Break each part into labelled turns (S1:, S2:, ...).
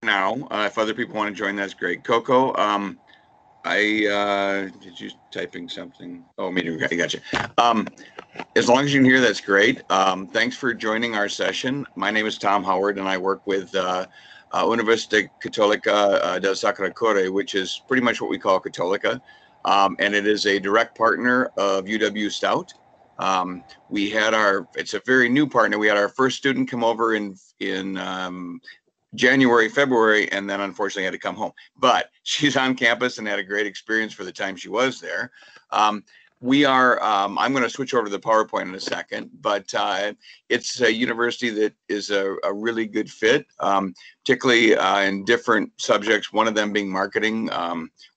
S1: now. If other people want to join, that's great. Coco, did you typing something? Oh, me too. I got you. Um, as long as you can hear, that's great. Thanks for joining our session. My name is Tom Howard, and I work with Universita Cattolica del Sacro, Cuore, which is pretty much what we call Cattolica, and it is a direct partner of UW-Stout. We had it's a very new partner. We had our first student come over in January, February, and then unfortunately had to come home. But she's on campus and had a great experience for the time she was there. I'm going to switch over to the PowerPoint in a second, but it's a university that is a really good fit, particularly in different subjects, one of them being marketing.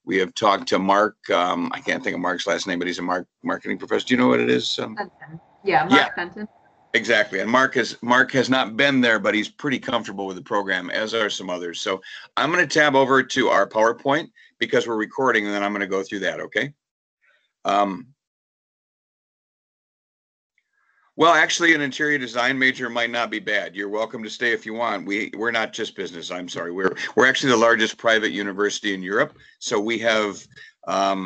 S1: We have talked to Mark. I can't think of Mark's last name, but he's a marketing professor. Do you know what it is?
S2: Yeah, Mark Fenton.
S1: Exactly. And Mark has not been there, but he's pretty comfortable with the program, as are some others. So I'm going to tab over to our PowerPoint because we're recording, and then I'm going to go through that, okay? Well, actually, an interior design major might not be bad. You're welcome to stay if you want. We're not just business. I'm sorry. We're actually the largest private university in Europe. So we have a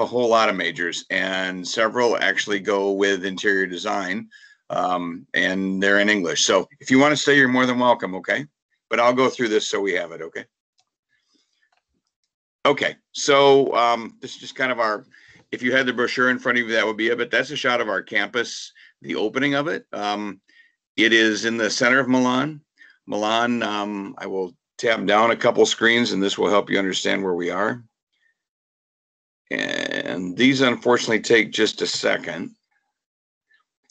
S1: whole lot of majors, and several actually go with interior design. And they're in English. So if you want to stay, you're more than welcome, okay? But I'll go through this so we have it, okay? Okay, so this is just kind of if you had the brochure in front of you, that would be it, but that's a shot of our campus, the opening of it. It is in the center of Milan. I will tab down a couple screens, and this will help you understand where we are. And these unfortunately take just a second.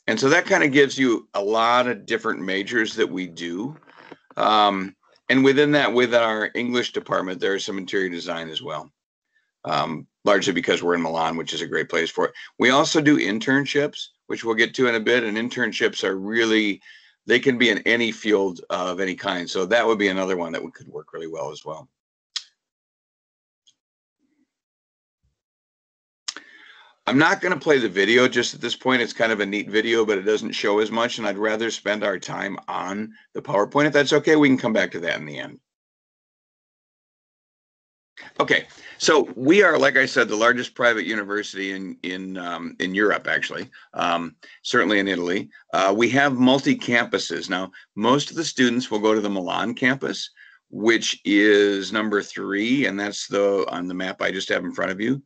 S1: And so that kind of gives you a lot of different majors that we do. And within that, with our English department, there's some interior design as well, largely because we're in Milan, which is a great place for it. We also do internships, which we'll get to in a bit. And internships are they can be in any field of any kind. So that would be another one that could work really well as well. I'm not going to play the video just at this point. It's kind of a neat video, but it doesn't show as much, and I'd rather spend our time on the PowerPoint. If that's okay, we can come back to that in the end. Okay, so we are, like I said, the largest private university in Europe, actually, certainly in Italy. We have multi-campuses. Now, most of the students will go to the Milan campus, which is number 3, and that's on the map I just have in front of you.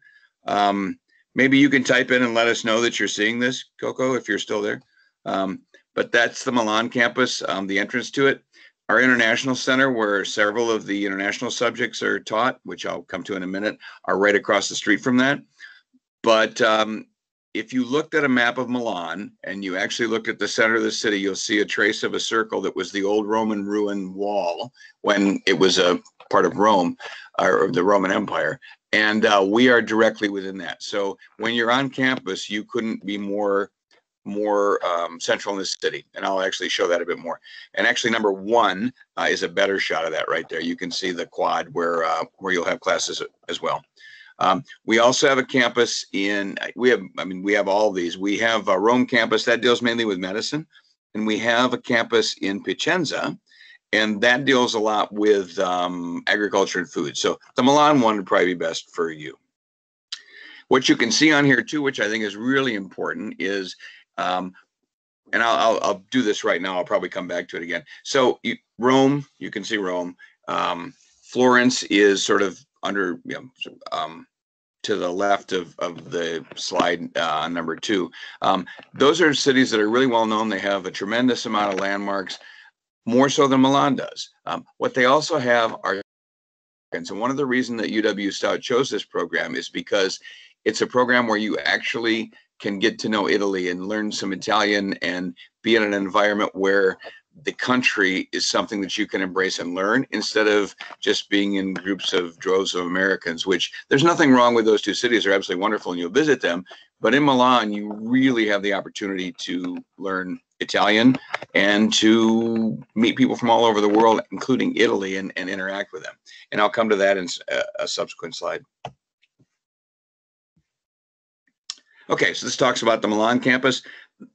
S1: Maybe you can type in and let us know that you're seeing this, Coco, if you're still there. But that's the Milan campus, the entrance to it. Our international center, where several of the international subjects are taught, which I'll come to in a minute, are right across the street from that. But if you looked at a map of Milan and you actually looked at the center of the city, you'll see a trace of a circle that was the old Roman ruin wall when it was a part of Rome, or the Roman Empire. And we are directly within that. So when you're on campus, you couldn't be more central in the city. And I'll actually show that a bit more. And actually, number 1 is a better shot of that right there. You can see the quad where you'll have classes as well. We also have a campus we have all these. We have a Rome campus that deals mainly with medicine. And we have a campus in Piacenza, and that deals a lot with agriculture and food. So the Milan one would probably be best for you. What you can see on here too, which I think is really important, is, and I'll do this right now. I'll probably come back to it again. So Rome, you can see Rome. Florence is sort of under, to the left of the slide on number 2. Those are cities that are really well known. They have a tremendous amount of landmarks, more so than Milan does. What they also have are, and so one of the reasons that UW-Stout chose this program is because it's a program where you actually can get to know Italy and learn some Italian and be in an environment where the country is something that you can embrace and learn, instead of just being in groups of droves of Americans, which there's nothing wrong with those two cities. They're absolutely wonderful and you'll visit them. But in Milan, you really have the opportunity to learn Italian and to meet people from all over the world, including Italy, and interact with them. And I'll come to that in a subsequent slide. Okay, so this talks about the Milan campus.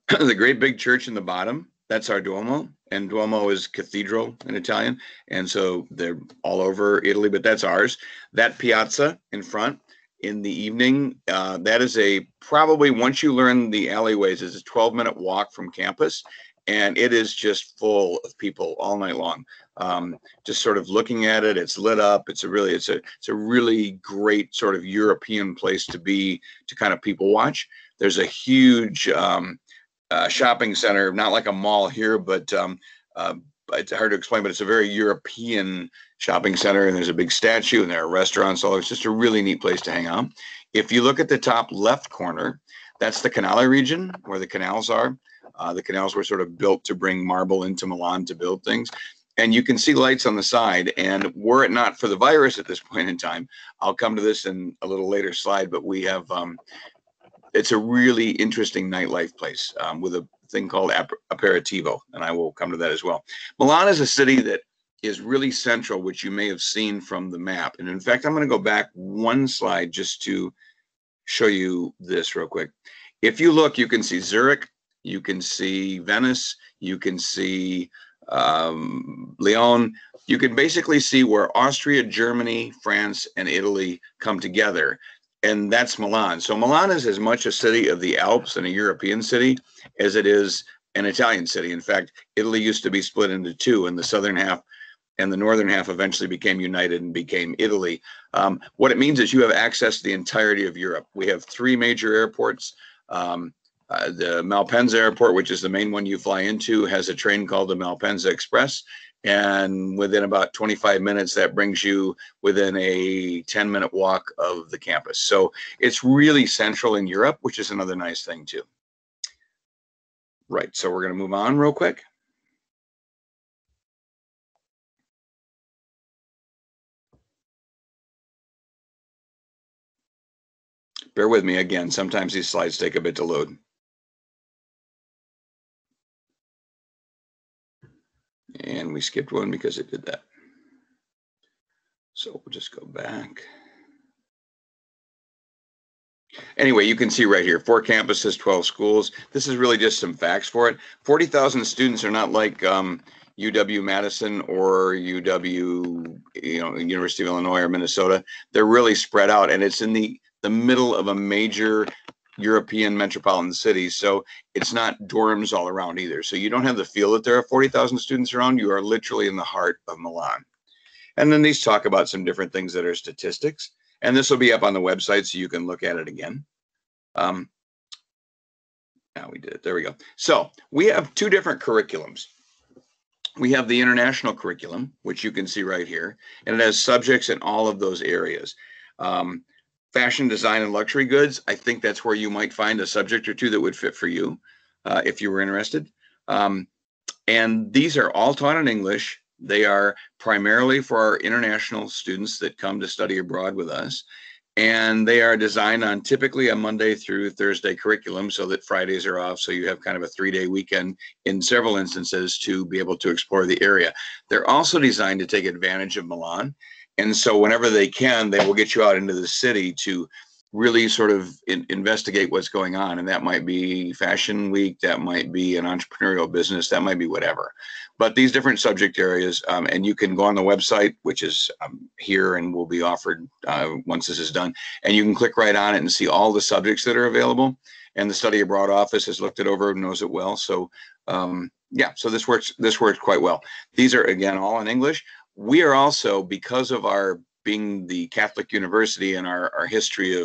S1: The great big church in the bottom, That's our Duomo, and Duomo is cathedral in Italian, and so they're all over Italy, but that's ours. That piazza in front in the evening, that is a probably, once you learn the alleyways, is a 12-minute walk from campus, and it is just full of people all night long. Just sort of looking at it, it's lit up. It's a really great sort of European place to be, to kind of people watch. There's a huge shopping center, not like a mall here, but it's hard to explain, but it's a very European shopping center, and there's a big statue, and there are restaurants. So it's just a really neat place to hang out. If you look at the top left corner, that's the Canale region, where the canals are. The canals were sort of built to bring marble into Milan to build things. And you can see lights on the side. And were it not for the virus at this point in time, I'll come to this in a little later slide, but we have, it's a really interesting nightlife place with a thing called aperitivo, and I will come to that as well. Milan is a city that is really central, which you may have seen from the map. And in fact, I'm going to go back one slide just to show you this real quick. If you look, you can see Zurich, you can see Venice, you can see Lyon. You can basically see where Austria, Germany, France, and Italy come together. And that's Milan. So Milan is as much a city of the Alps and a European city as it is an Italian city. In fact, Italy used to be split into two, and the southern half and the northern half eventually became united and became Italy. What it means is you have access to the entirety of Europe. We have three major airports. The Malpensa airport, which is the main one you fly into, has a train called the Malpensa Express. And within about 25 minutes, that brings you within a 10-minute walk of the campus. So it's really central in Europe, which is another nice thing too. Right, so we're going to move on real quick. Bear with me again. Sometimes these slides take a bit to load. And we skipped one because it did that. So we'll just go back. Anyway, you can see right here, 4 campuses, 12 schools. This is really just some facts for it. 40,000 students are not like UW-Madison or UW, University of Illinois or Minnesota. They're really spread out, and it's in the middle of a major European metropolitan city. So it's not dorms all around either. So you don't have the feel that there are 40,000 students around. You are literally in the heart of Milan. And then these talk about some different things that are statistics. And this will be up on the website so you can look at it again. Now we did it. There we go. So we have 2 different curriculums. We have the international curriculum, which you can see right here, and it has subjects in all of those areas. Fashion, design, and luxury goods, I think that's where you might find a subject or 2 that would fit for you if you were interested. And these are all taught in English. They are primarily for our international students that come to study abroad with us. And they are designed on typically a Monday through Thursday curriculum so that Fridays are off. So you have kind of a 3-day weekend in several instances to be able to explore the area. They're also designed to take advantage of Milan. And so whenever they can, they will get you out into the city to really sort of investigate what's going on. And that might be Fashion Week, that might be an entrepreneurial business, that might be whatever. But these different subject areas, and you can go on the website, which is here and will be offered once this is done. And you can click right on it and see all the subjects that are available. And the Study Abroad office has looked it over and knows it well. So yeah, so this works quite well. These are, again, all in English. We are also, because of our being the Catholic university and our history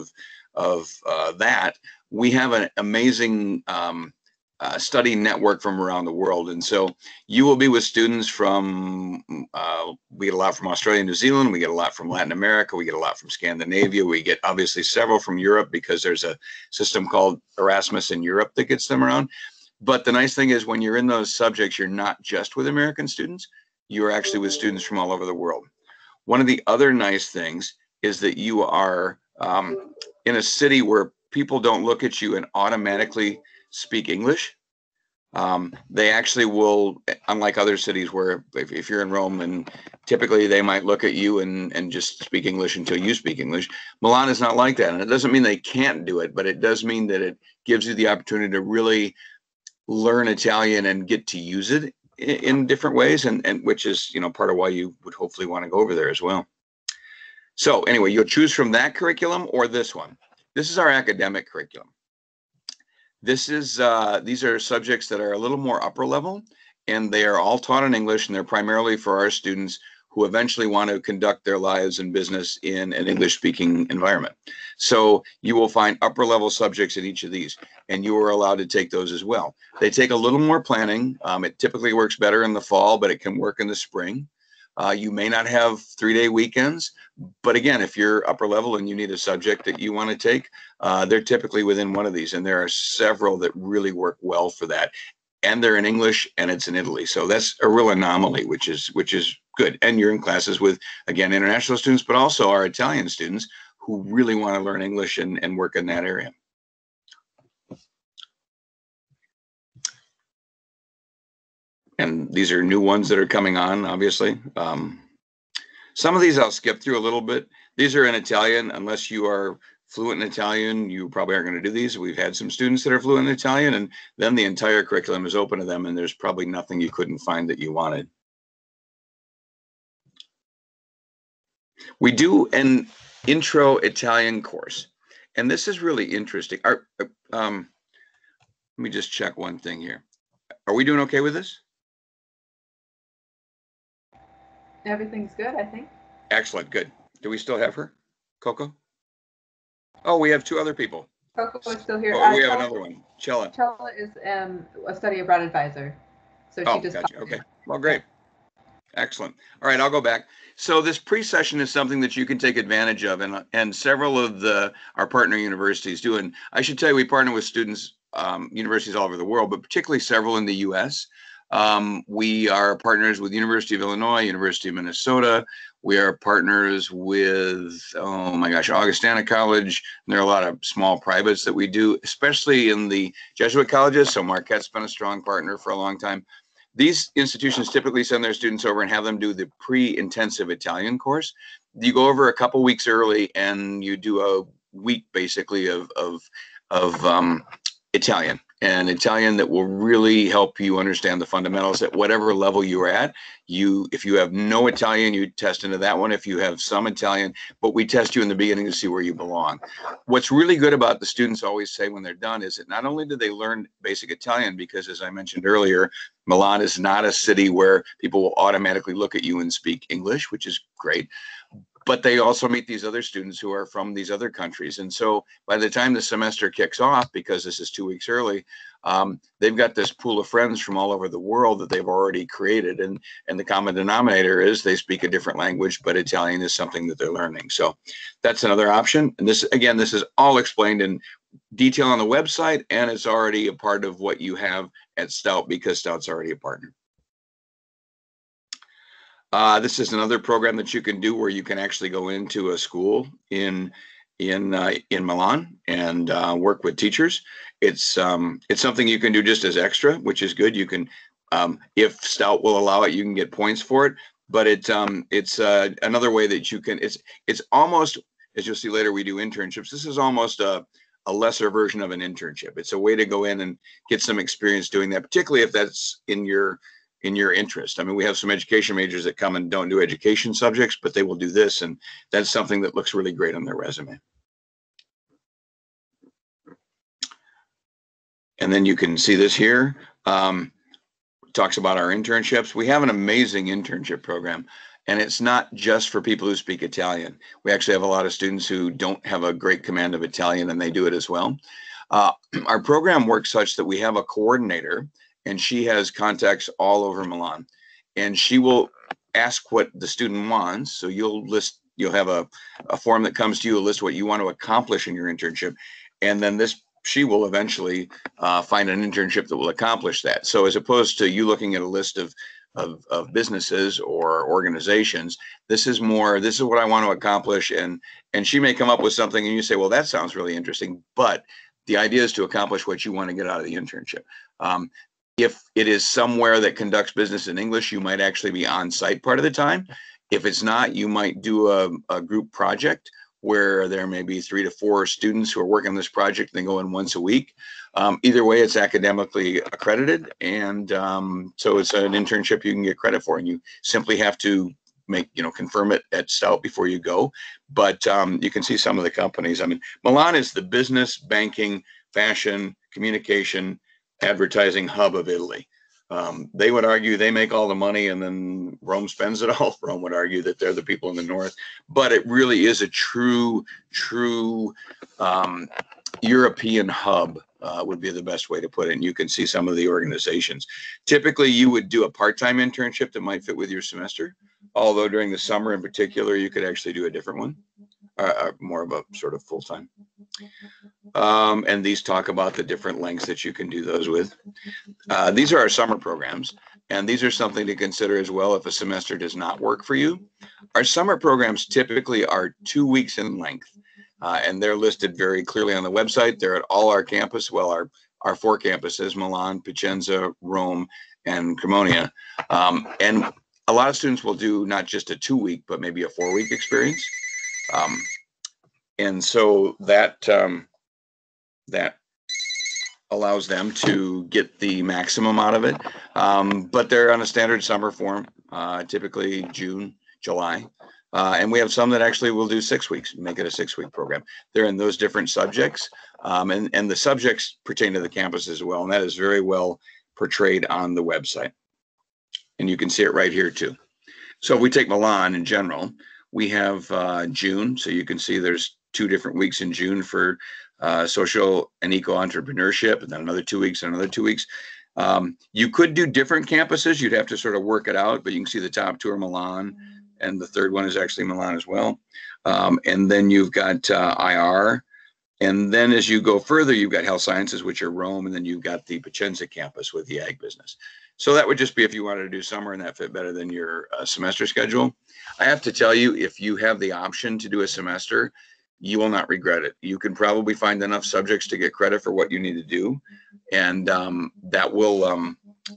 S1: of that, we have an amazing study network from around the world. And so you will be with students from, we get a lot from Australia and New Zealand, we get a lot from Latin America, we get a lot from Scandinavia, we get obviously several from Europe because there's a system called Erasmus in Europe that gets them around. But the nice thing is when you're in those subjects, you're not just with American students, you're actually with students from all over the world. One of the other nice things is that you are in a city where people don't look at you and automatically speak English. They actually will, unlike other cities where if you're in Rome and typically they might look at you and just speak English until you speak English. Milan is not like that. And it doesn't mean they can't do it, but it does mean that it gives you the opportunity to really learn Italian and get to use it in different ways, and which is, you know, part of why you would hopefully want to go over there as well. So anyway, you'll choose from that curriculum or this one. This is our academic curriculum. This is these are subjects that are a little more upper level, and they are all taught in English, and they're primarily for our students who eventually want to conduct their lives and business in an English-speaking environment. So you will find upper level subjects in each of these, and you are allowed to take those as well. They take a little more planning. It typically works better in the fall, but it can work in the spring. You may not have 3-day weekends, but again, if you're upper level and you need a subject that you want to take, they're typically within one of these, and there are several that really work well for that. And they're in English, and it's in Italy. So that's a real anomaly, which is good. And you're in classes with, again, international students, but also our Italian students who really want to learn English and work in that area. And these are new ones that are coming on, obviously. Some of these I'll skip through a little bit. These are in Italian. Unless you are fluent in Italian, you probably aren't going to do these. We've had some students that are fluent in Italian, and then the entire curriculum is open to them, and there's probably nothing you couldn't find that you wanted. We do an intro Italian course, and this is really interesting. Let me just check one thing here. Are we doing okay with this?
S2: Everything's good, I think.
S1: Excellent, good. Do we still have her, Coco? Oh, we have 2 other people.
S2: Coco is still here.
S1: Oh, we have another one, Chella.
S2: Chella is a study abroad advisor. So she just
S1: gotcha. Okay, well, great. Excellent. All right, I'll go back. So this pre-session is something that you can take advantage of, and several of our partner universities do. And I should tell you, we partner with students, universities all over the world, but particularly several in the U.S. We are partners with University of Illinois, University of Minnesota. We are partners with, oh my gosh, Augustana College. And there are a lot of small privates that we do, especially in the Jesuit colleges. So Marquette's been a strong partner for a long time. These institutions typically send their students over and have them do the pre-intensive Italian course. You go over a couple weeks early, and you do a week basically of Italian, and Italian that will really help you understand the fundamentals at whatever level you are at. If you have no Italian, you test into that one. If you have some Italian, but we test you in the beginning to see where you belong. What's really good about the students always say when they're done is that not only do they learn basic Italian, because as I mentioned earlier, Milan is not a city where people will automatically look at you and speak English, which is great. But they also meet these other students who are from these other countries. And so by the time the semester kicks off, because this is 2 weeks early, they've got this pool of friends from all over the world that they've already created. And the common denominator is they speak a different language, but Italian is something that they're learning. So that's another option. And this, again, this is all explained in detail on the website, and it's already a part of what you have at Stout, because Stout's already a partner. This is another program that you can do where you can actually go into a school in Milan and work with teachers. It's something you can do just as extra, which is good. You can, if Stout will allow it, you can get points for it. But it's another way that you can. It's almost, as you'll see later, we do internships. This is almost a lesser version of an internship. It's a way to go in and get some experience doing that, particularly if that's in your interest. I mean, we have some education majors that come and don't do education subjects, but they will do this, and that's something that looks really great on their resume. And then you can see this here. Talks about our internships. We have an amazing internship program, and it's not just for people who speak Italian. We actually have a lot of students who don't have a great command of Italian, and they do it as well. Our program works such that we have a coordinator, and she has contacts all over Milan, and she will ask what the student wants. So you'll have a form that comes to you, a list what you want to accomplish in your internship, and then she will eventually find an internship that will accomplish that. So as opposed to you looking at a list of businesses or organizations, this is what I want to accomplish, and she may come up with something, and you say, well, that sounds really interesting, but the idea is to accomplish what you want to get out of the internship. If it is somewhere that conducts business in English, you might actually be on site part of the time. If it's not, you might do a group project, where there may be 3 to 4 students who are working on this project and they go in once a week. Either way, it's academically accredited, and so it's an internship you can get credit for, and you simply have to confirm it at Stout before you go. But you can see some of the companies. I mean, Milan is the business, banking, fashion, communication, advertising hub of Italy. They would argue they make all the money and then Rome spends it all. Rome would argue that they're the people in the north, but it really is a true European hub, would be the best way to put it. And you can see some of the organizations. Typically, you would do a part-time internship that might fit with your semester, although during the summer in particular, you could actually do a different one, more of a sort of full-time. And these talk about the different lengths that you can do those with. These are our summer programs, and these are something to consider as well if a semester does not work for you. Our summer programs typically are 2 weeks in length, and they're listed very clearly on the website. They're at all our campus, well, our 4 campuses, Milan, Piacenza, Rome, and Cremona. And a lot of students will do not just a 2-week, but maybe a 4-week experience. And so that allows them to get the maximum out of it. But they're on a standard summer form, typically June, July. And we have some that actually will do 6 weeks, make it a 6-week program. They're in those different subjects. And the subjects pertain to the campus as well. And that is very well portrayed on the website. And you can see it right here too. So if we take Milan in general, we have June. So you can see there's 2 different weeks in June for social and eco-entrepreneurship, and then another 2 weeks and another 2 weeks. You could do different campuses. You'd have to sort of work it out, but you can see the top 2 are Milan, and the third one is actually Milan as well. And then you've got IR. And then as you go further, you've got health sciences, which are Rome, and then you've got the Piacenza campus with the ag business. So that would just be if you wanted to do summer and that fit better than your semester schedule. I have to tell you, if you have the option to do a semester, you will not regret it. You can probably find enough subjects to get credit for what you need to do. And that will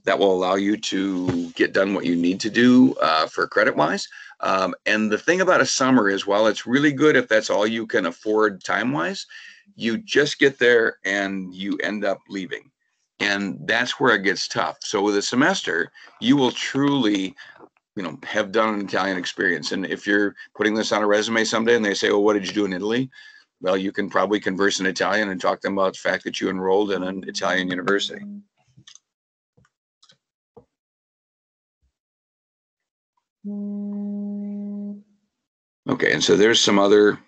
S1: allow you to get done what you need to do for credit wise. And the thing about a summer is, while it's really good if that's all you can afford time wise, you just get there and you end up leaving. And that's where it gets tough. So with a semester, you will truly have done an Italian experience. And if you're putting this on a resume someday and they say, well, what did you do in Italy? Well, you can probably converse in Italian and talk to them about the fact that you enrolled in an Italian university. Okay, and so there's some other,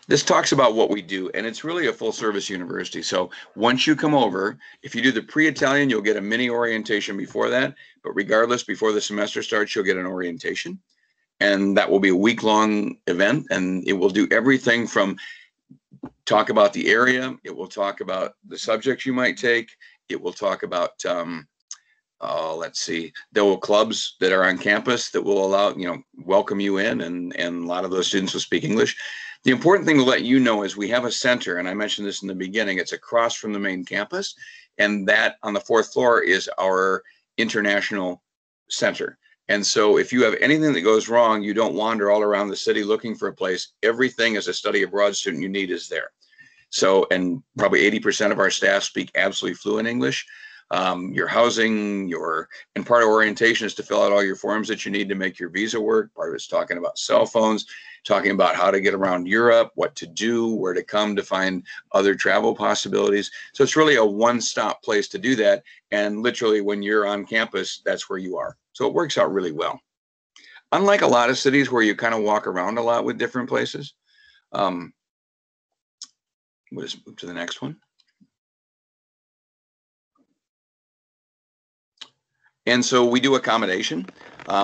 S1: this talks about what we do, and it's really a full service university. So once you come over, if you do the pre-Italian, you'll get a mini orientation before that, but regardless, before the semester starts, you'll get an orientation, and that will be a week-long event, and it will do everything from talk about the area, it will talk about the subjects you might take, it will talk about, let's see, there will clubs that are on campus that will allow, welcome you in, and a lot of those students will speak English. The important thing to let you know is we have a center, and I mentioned this in the beginning, it's across from the main campus, and that on the 4th floor is our international center. And so if you have anything that goes wrong, you don't wander all around the city looking for a place. Everything as a study abroad student you need is there. So, and probably 80% of our staff speak absolutely fluent English. Your housing, and part of orientation is to fill out all your forms that you need to make your visa work. Part of it's talking about cell phones, talking about how to get around Europe, what to do, where to come to find other travel possibilities. So it's really a one-stop place to do that. And literally when you're on campus, that's where you are. So it works out really well. Unlike a lot of cities where you kind of walk around a lot with different places. We'll just move to the next one. And so we do accommodation.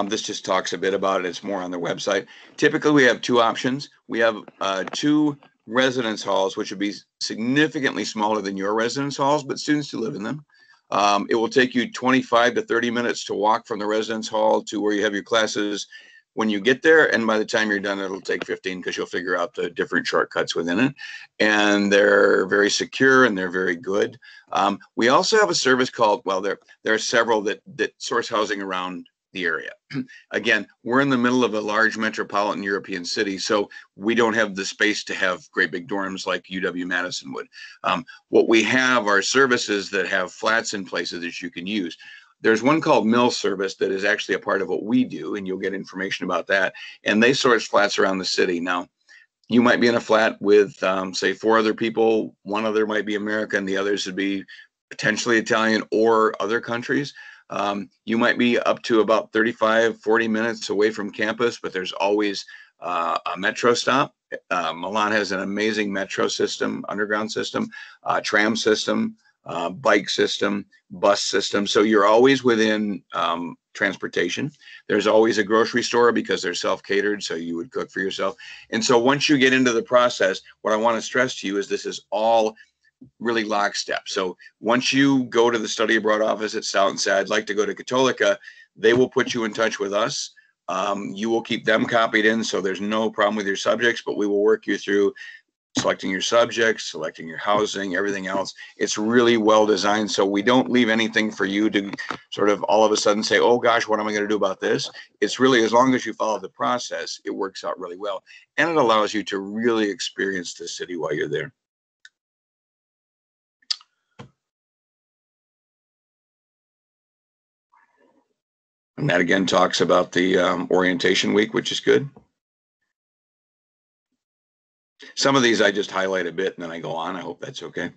S1: This just talks a bit about it. It's more on their website. Typically, we have 2 options. We have 2 residence halls, which would be significantly smaller than your residence halls, but students do live in them. It will take you 25 to 30 minutes to walk from the residence hall to where you have your classes when you get there. And by the time you're done, it'll take 15 because you'll figure out the different shortcuts within it. And they're very secure and they're very good. We also have a service called, well, there are several that source housing around the area. Again, we're in the middle of a large metropolitan European city, so we don't have the space to have great big dorms like UW-Madison would. What we have are services that have flats in places that you can use. There's one called Mill Service that is actually a part of what we do, and you'll get information about that. And they source flats around the city. Now, you might be in a flat with, say, 4 other people. One other might be American, the others would be potentially Italian or other countries. You might be up to about 35, 40 minutes away from campus, but there's always a metro stop. Milan has an amazing metro system, underground system, tram system, bike system, bus system. So you're always within transportation. There's always a grocery store because they're self-catered, so you would cook for yourself. And so once you get into the process, what I want to stress to you is this is all really lockstep. So once you go to the study abroad office at Stout and say, I'd like to go to Cattolica, they will put you in touch with us. You will keep them copied in, so there's no problem with your subjects, but we will work you through selecting your subjects, selecting your housing, everything else. It's really well designed, so we don't leave anything for you to sort of all of a sudden say, oh gosh, what am I going to do about this? It's really, as long as you follow the process, it works out really well. And it allows you to really experience the city while you're there. And that again talks about the orientation week, which is good. Some of these I just highlight a bit and then I go on. I hope that's okay.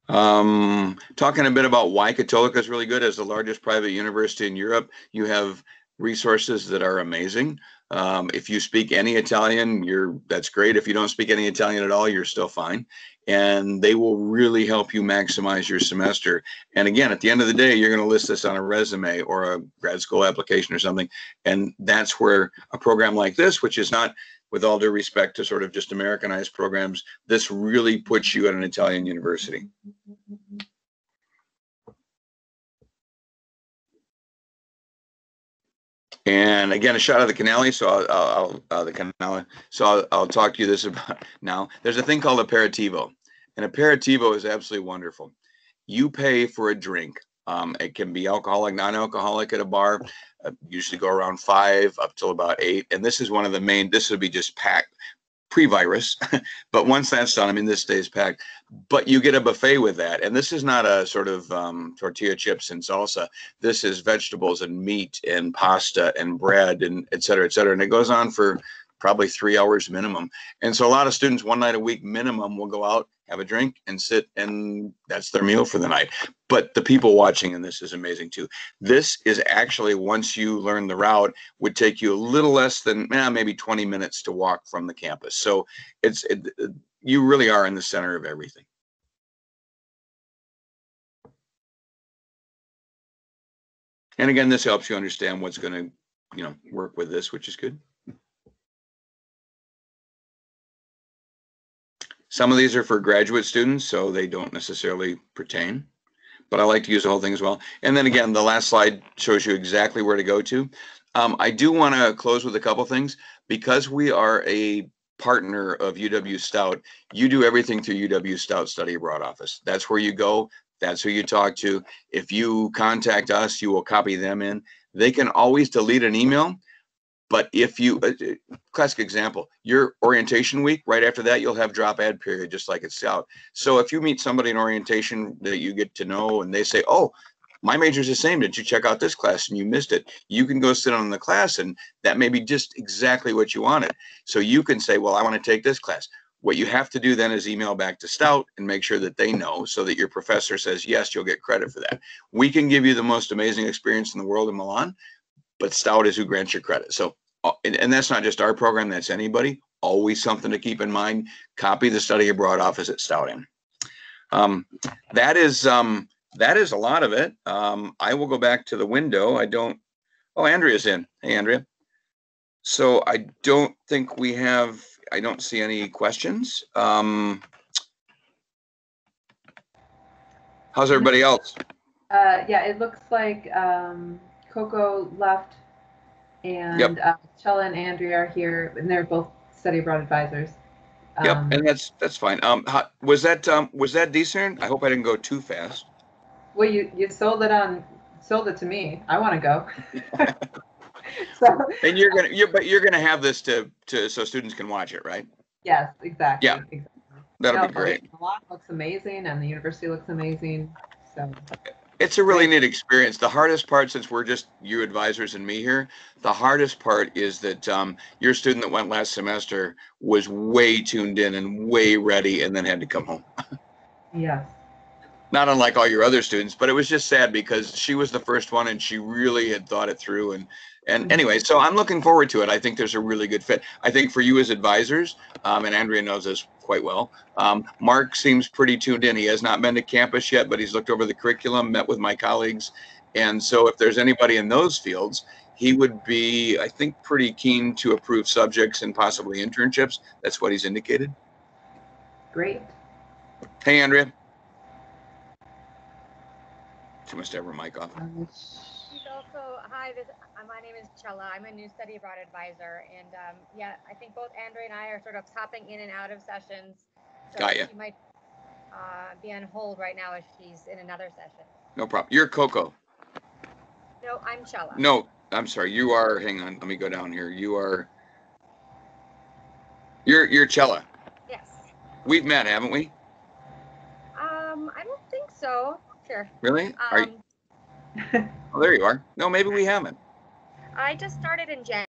S1: Talking a bit about why Cattolica is really good. As the largest private university in Europe, you have resources that are amazing. If you speak any Italian, that's great. If you don't speak any Italian at all, you're still fine. And they will really help you maximize your semester. And again, at the end of the day, you're going to list this on a resume or a grad school application or something. And that's where a program like this, which is not, with all due respect to sort of just Americanized programs, this really puts you at an Italian university. And again, a shot of the canale. So I'll talk to you this about now. There's a thing called aperitivo. An aperitivo is absolutely wonderful. You pay for a drink. It can be alcoholic, non-alcoholic at a bar. Usually go around 5 up till about 8. And this is one of the main. This would be just packed pre-virus, but once that's done, I mean, this stays packed. But you get a buffet with that, and this is not a sort of tortilla chips and salsa. This is vegetables and meat and pasta and bread and et cetera, and it goes on for probably 3 hours minimum. And so a lot of students 1 night a week minimum will go out, have a drink, and sit, and that's their meal for the night. But the people watching in this is amazing too. This is actually, once you learn the route, would take you a little less than maybe 20 minutes to walk from the campus. So you really are in the center of everything. And again, this helps you understand what's going to, work with this, which is good. Some of these are for graduate students, so they don't necessarily pertain, but I like to use the whole thing as well. And then again, the last slide shows you exactly where to go to. I do want to close with a couple things. Because we are a partner of UW-Stout, you do everything through UW-Stout Study Abroad office. That's where you go. That's who you talk to. If you contact us, you will copy them in. They can always delete an email. But if you, classic example, your orientation week, right after that, you'll have drop add period, just like it's Stout. So if you meet somebody in orientation that you get to know and they say, oh, my major's the same, did you check out this class and you missed it? You can go sit on the class and that may be just exactly what you wanted. So you can say, well, I want to take this class. What you have to do then is email back to Stout and make sure that they know so that your professor says, yes, you'll get credit for that. We can give you the most amazing experience in the world in Milan, but Stout is who grants your credit. So, and that's not just our program, that's anybody. Always something to keep in mind. Copy the study abroad office at Stout in. That is a lot of it. I will go back to the window. Oh, Andrea's in. Hey, Andrea. So I don't think I don't see any questions. How's everybody else?
S2: Yeah, it looks like Coco left, and Chella and Andrea are here, and they're both study abroad advisors.
S1: Yep, and that's fine. Was that decent? I hope I didn't go too fast.
S2: Well, you sold it on sold it to me. I want to go. So
S1: And but you're gonna have this so students can watch it, right?
S2: yes, exactly.
S1: Yeah,
S2: Exactly.
S1: that'll
S2: No,
S1: be
S2: but
S1: great.
S2: the lot looks amazing and the university looks amazing. So
S1: It's a really
S2: great.
S1: neat experience. The hardest part, since we're just you advisors and me here, the hardest part is that your student that went last semester was way tuned in and way ready, and then had to come home.
S2: Yes.
S1: Not unlike all your other students, but it was just sad because she was the first one and she really had thought it through. And anyway, so I'm looking forward to it. I think there's a really good fit. I think for you as advisors, and Andrea knows this quite well, Mark seems pretty tuned in. He has not been to campus yet, but he's looked over the curriculum, met with my colleagues. And so if there's anybody in those fields, he would be, I think, pretty keen to approve subjects and possibly internships. That's what he's indicated.
S2: Great.
S1: Hey, Andrea. She must have her mic off.
S3: She's also, hi, my name is Chella. I'm a new study abroad advisor. And yeah, I think both Andrea and I are sort of hopping in and out of sessions. So
S1: Got ya.
S3: she might be on hold right now if she's in another session.
S1: No problem. You're Coco.
S3: No, I'm Chella.
S1: No, I'm sorry. You are, hang on. Let me go down here. You're Chella.
S3: Yes.
S1: We've met, haven't we?
S3: I don't think so. Sure.
S1: Really? Are you? Oh, there you are. No, maybe we haven't.
S3: I just started in January.